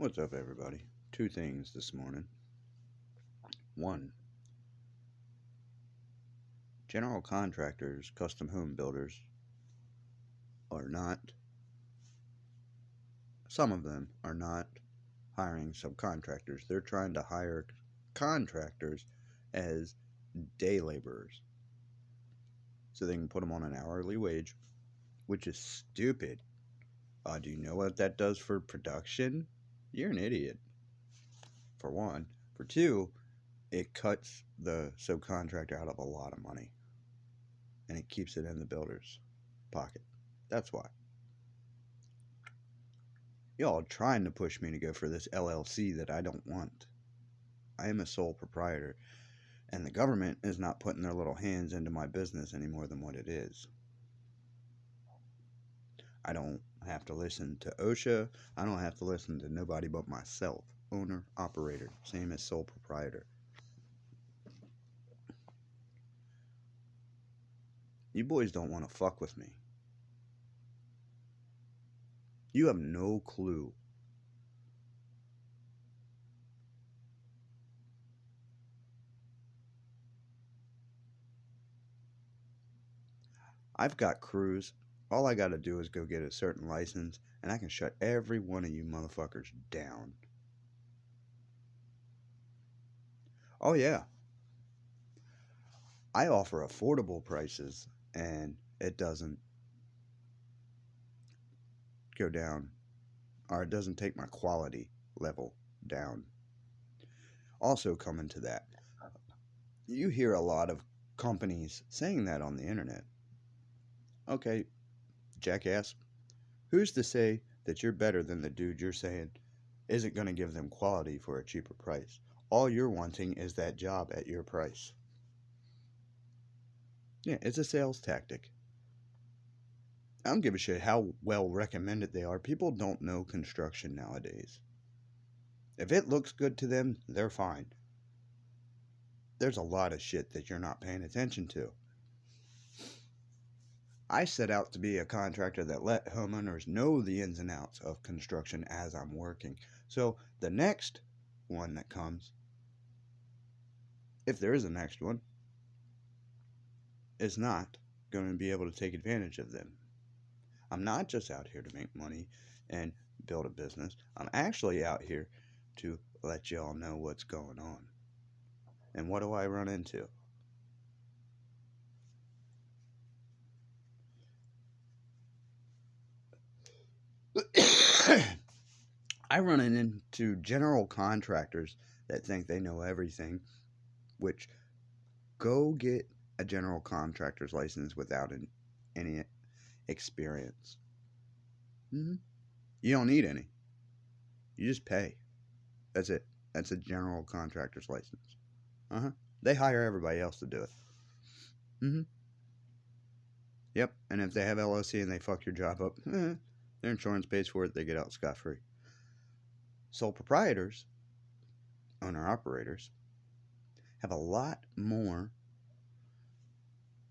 What's up, everybody? Two things this morning. One, general contractors, custom home builders are not, some of them are not hiring subcontractors. They're trying to hire contractors as day laborers so they can put them on an hourly wage, which is stupid. Do you know what that does for production? You're an idiot, for one. For two, it cuts the subcontractor out of a lot of money and it keeps it in the builder's pocket. That's why. Y'all trying to push me to go for this LLC that I don't want. I am a sole proprietor, and the government is not putting their little hands into my business any more than what it is. I don't have to listen to OSHA. I don't have to listen to nobody but myself. Owner, operator, same as sole proprietor. You boys don't want to fuck with me. You have no clue. I've got crews. All I gotta do is go get a certain license, and I can shut every one of you motherfuckers down. Oh, yeah. I offer affordable prices, and it doesn't go down, or it doesn't take my quality level down. Also, coming to that, you hear a lot of companies saying that on the internet. Okay, jackass, who's to say that you're better than the dude you're saying isn't going to give them quality for a cheaper price? All you're wanting is that job at your price. Yeah, it's a sales tactic. I don't give a shit how well recommended they are. People don't know construction nowadays. If it looks good to them, they're fine. There's a lot of shit that you're not paying attention to. I set out to be a contractor that let homeowners know the ins and outs of construction as I'm working. So the next one that comes, if there is a next one, is not going to be able to take advantage of them. I'm not just out here to make money and build a business. I'm actually out here to let y'all know what's going on. And what do I run into? I run into general contractors that think they know everything, which go get a general contractor's license without any experience. Mm-hmm. You don't need any. You just pay. That's it. That's a general contractor's license. They hire everybody else to do it. Yep. And if they have LLC and they fuck your job up, their insurance pays for it. They get out scot-free. Sole proprietors, owner-operators, have a lot more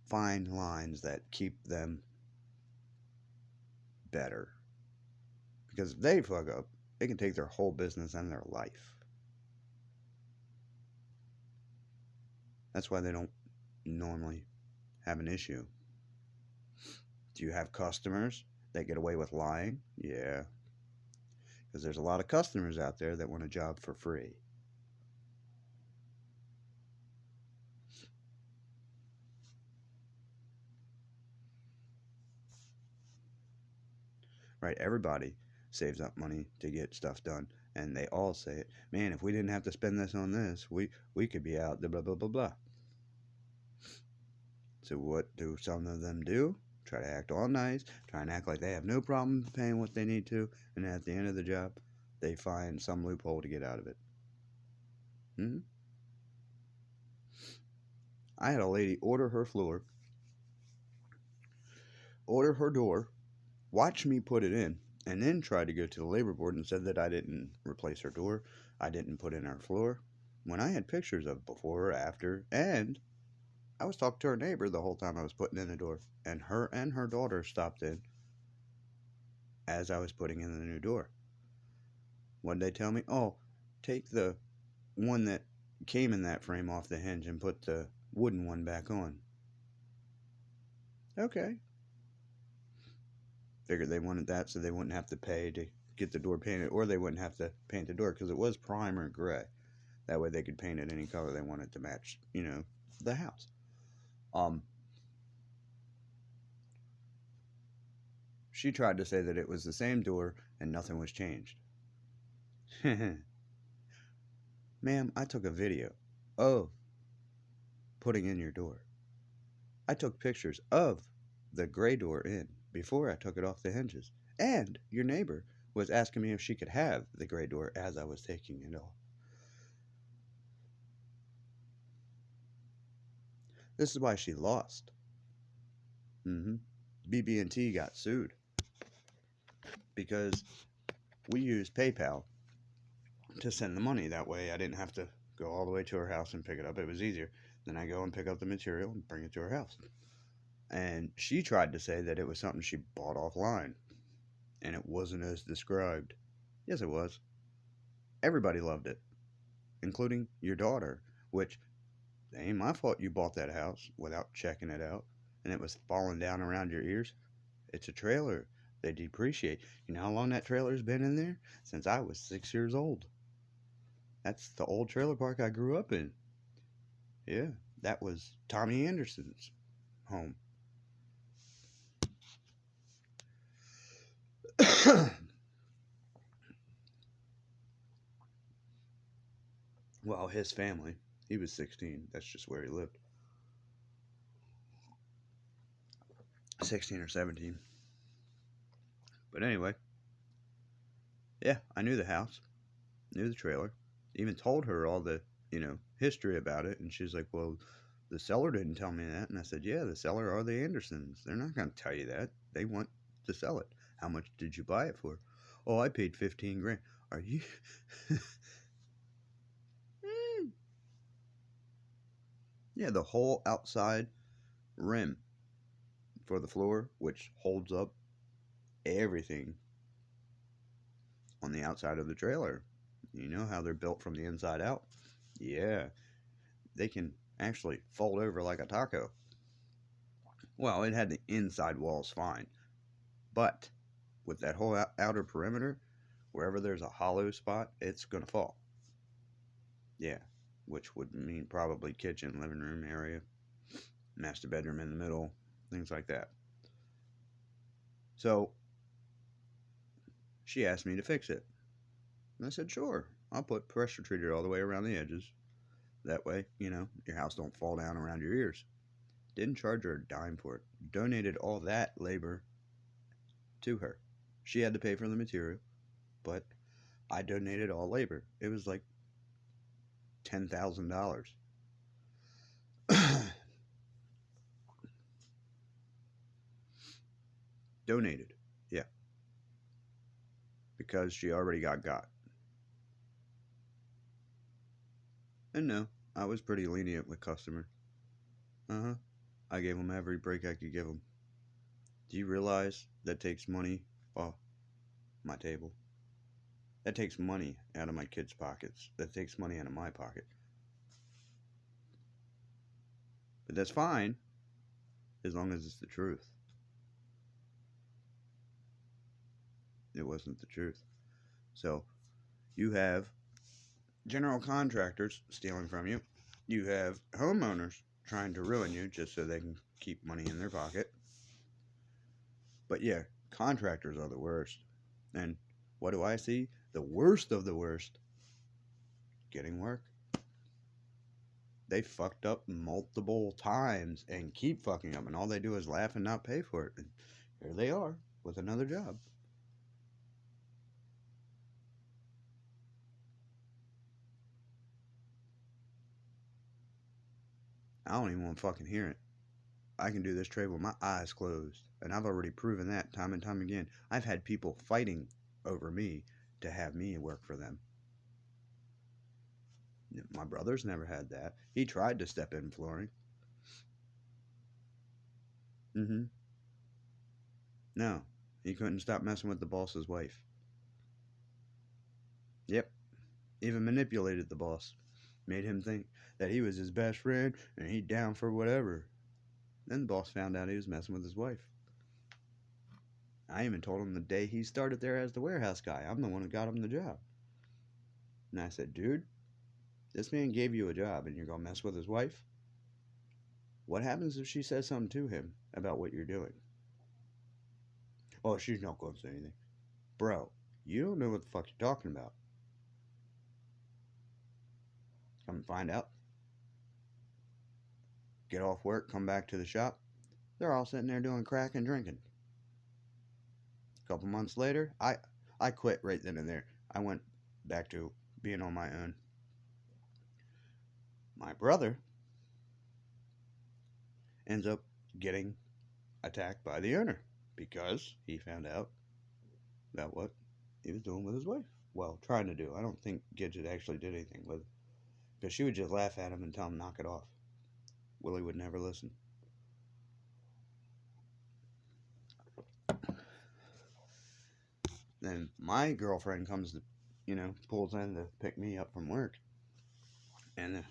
fine lines that keep them better. Because if they fuck up, they can take their whole business and their life. That's why they don't normally have an issue. Do you have customers that get away with lying? Yeah. Because there's a lot of customers out there that want a job for free. Right? Everybody saves up money to get stuff done. And they all say it. Man, if we didn't have to spend this on this, we could be out, blah, blah, blah, blah. So what do some of them do? Try to act all nice, try and act like they have no problem paying what they need to, and at the end of the job, they find some loophole to get out of it. I had a lady order her floor, order her door, watch me put it in, and then try to go to the labor board and said that I didn't replace her door, I didn't put in her floor, when I had pictures of before or after, and I was talking to her neighbor the whole time I was putting in the door, and her daughter stopped in as I was putting in the new door. What'd they tell me? Oh, take the one that came in that frame off the hinge and put the wooden one back on. Okay. Figured they wanted that so they wouldn't have to pay to get the door painted, or they wouldn't have to paint the door because it was primer gray. That way they could paint it any color they wanted to match, the house. Um, she tried to say that it was the same door and nothing was changed. Ma'am, I took a video of putting in your door. I took pictures of the gray door in before I took it off the hinges. And your neighbor was asking me if she could have the gray door as I was taking it off. This is why she lost. BB&T got sued because we used PayPal to send the money. That way I didn't have to go all the way to her house and pick it up. It was easier. Then I go and pick up the material and bring it to her house. And she tried to say that it was something she bought offline, and it wasn't as described. Yes, it was. Everybody loved it, including your daughter, which it ain't my fault you bought that house without checking it out, and it was falling down around your ears. It's a trailer. They depreciate. You know how long that trailer's been in there? Since I was 6 years old. That's the old trailer park I grew up in. Yeah, that was Tommy Anderson's home. Well, his family. He was 16. That's just where he lived. 16 or 17. But anyway, yeah, I knew the house, knew the trailer, even told her all the, history about it. And she's like, well, the seller didn't tell me that. And I said, yeah, the seller are the Andersons. They're not going to tell you that. They want to sell it. How much did you buy it for? Oh, I paid 15 grand. Are you? Yeah, the whole outside rim for the floor, which holds up everything on the outside of the trailer. You know how they're built from the inside out? Yeah, they can actually fold over like a taco. Well, it had the inside walls fine, but with that whole outer perimeter, wherever there's a hollow spot, it's going to fall. Yeah, which would mean probably kitchen, living room area, master bedroom in the middle, things like that. So she asked me to fix it. And I said, sure, I'll put pressure treated all the way around the edges. That way, your house don't fall down around your ears. Didn't charge her a dime for it. Donated all that labor to her. She had to pay for the material, but I donated all labor. It was like $10,000. Donated, yeah, because she already got. And no, I was pretty lenient with customers. I gave them every break I could give them. Do you realize that takes money off my table? That takes money out of my kids' pockets. That takes money out of my pocket. But that's fine, as long as it's the truth. It wasn't the truth. So, you have general contractors stealing from you. You have homeowners trying to ruin you just so they can keep money in their pocket. But yeah, contractors are the worst. And what do I see? The worst of the worst. Getting work. They fucked up multiple times and keep fucking up, and all they do is laugh and not pay for it. And here they are with another job. I don't even want to fucking hear it. I can do this trade with my eyes closed, and I've already proven that time and time again. I've had people fighting over me to have me work for them. My brother's never had that. He tried to step in flooring. No, he couldn't stop messing with the boss's wife. Yep. Even manipulated the boss. Made him think that he was his best friend and he down for whatever. Then the boss found out he was messing with his wife. I even told him the day he started there as the warehouse guy. I'm the one who got him the job. And I said, dude, this man gave you a job and you're going to mess with his wife? What happens if she says something to him about what you're doing? Oh, she's not going to say anything. Bro, you don't know what the fuck you're talking about. Come and find out. Get off work, come back to the shop. They're all sitting there doing crack and drinking. A couple months later, I quit right then and there. I went back to being on my own. My brother ends up getting attacked by the owner because he found out about what he was doing with his wife. Well, trying to do. I don't think Gidget actually did anything with it because she would just laugh at him and tell him knock it off. Willie would never listen. Then my girlfriend comes to, pulls in to pick me up from work. And the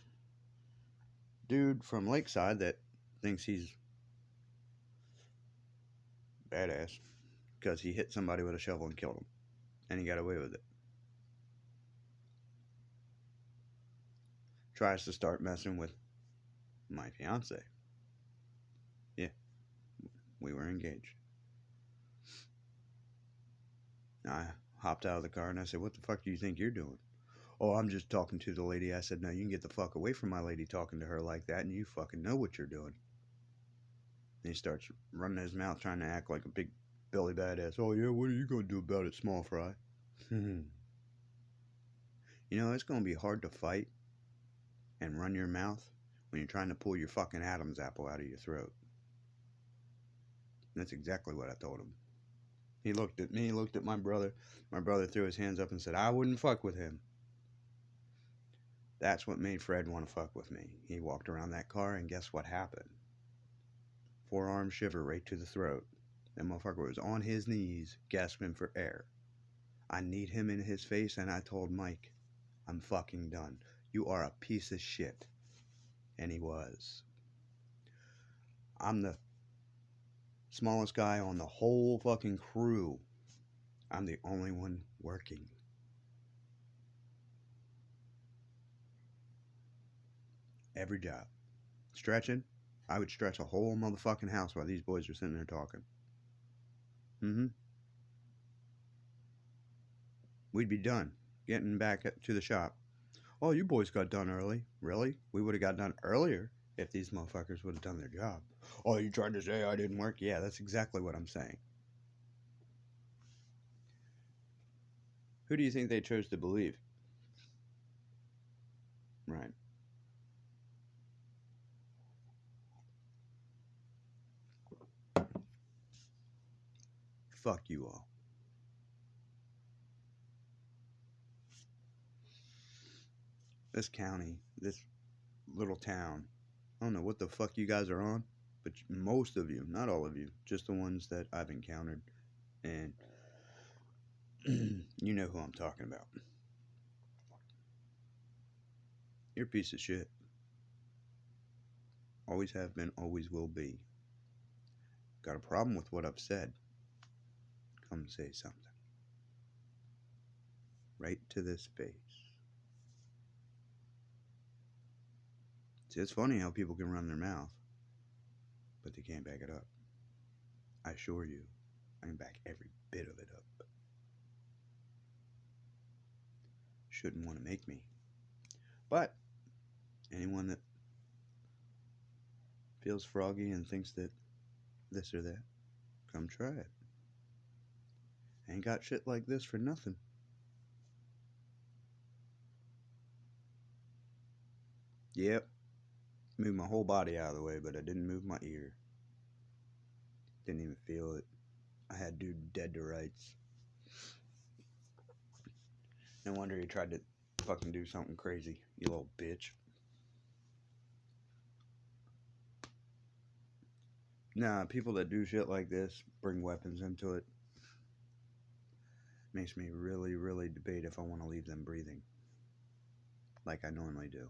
dude from Lakeside that thinks he's badass because he hit somebody with a shovel and killed him. And he got away with it. Tries to start messing with my fiance. Yeah, we were engaged. I hopped out of the car and I said, what the fuck do you think you're doing? Oh, I'm just talking to the lady. I said, no, you can get the fuck away from my lady talking to her like that, and you fucking know what you're doing. And he starts running his mouth trying to act like a big Billy badass. Oh, yeah, what are you going to do about it, small fry? It's going to be hard to fight and run your mouth when you're trying to pull your fucking Adam's apple out of your throat. And that's exactly what I told him. He looked at me, he looked at my brother. My brother threw his hands up and said, I wouldn't fuck with him. That's what made Fred want to fuck with me. He walked around that car and guess what happened? Forearm shiver right to the throat. That motherfucker was on his knees, gasping for air. I kneed him in his face and I told Mike, I'm fucking done. You are a piece of shit. And he was. I'm the smallest guy on the whole fucking crew. I'm the only one working. Every job. Stretching, I would stretch a whole motherfucking house while these boys were sitting there talking. We'd be done, getting back to the shop. Oh, you boys got done early. Really? We would have got done earlier if these motherfuckers would have done their job. Oh, you trying to say I didn't work? Yeah, that's exactly what I'm saying. Who do you think they chose to believe? Right. Fuck you all. This county, this little town, I don't know what the fuck you guys are on, but most of you, not all of you, just the ones that I've encountered, and you know who I'm talking about. You're a piece of shit. Always have been, always will be. Got a problem with what I've said? Come say something. Right to this face. See, it's funny how people can run their mouth, but they can't back it up. I assure you, I can back every bit of it up. Shouldn't want to make me. But anyone that feels froggy and thinks that this or that, come try it. Ain't got shit like this for nothing. Yep. Moved my whole body out of the way, but I didn't move my ear. Didn't even feel it. I had dude dead to rights. No wonder he tried to fucking do something crazy, you little bitch. Nah, people that do shit like this bring weapons into it. makes me really, really debate if I want to leave them breathing like I normally do.